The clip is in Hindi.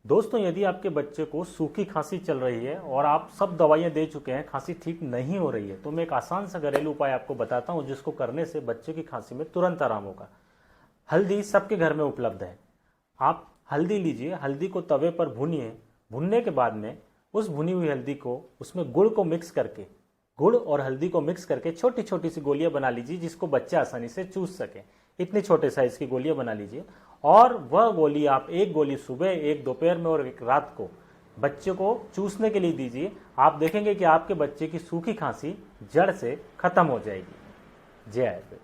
दोस्तों, यदि आपके बच्चे को सूखी खांसी चल रही है और आप सब दवाइयाँ दे चुके हैं, खांसी ठीक नहीं हो रही है, तो मैं एक आसान सा घरेलू उपाय आपको बताता हूँ जिसको करने से बच्चे की खांसी में तुरंत आराम होगा। हल्दी सबके घर में उपलब्ध है। आप हल्दी लीजिए, हल्दी को तवे पर भूनिए। भूनने के बाद में उस भुनी हुई हल्दी को, उसमें गुड़ को मिक्स करके, गुड़ और हल्दी को मिक्स करके छोटी छोटी सी गोलियां बना लीजिए जिसको बच्चे आसानी से चूस सके। इतने छोटे साइज की गोलियां बना लीजिए और वह गोली आप एक गोली सुबह, एक दोपहर में और एक रात को बच्चे को चूसने के लिए दीजिए। आप देखेंगे कि आपके बच्चे की सूखी खांसी जड़ से खत्म हो जाएगी। जय आयुर्वेद।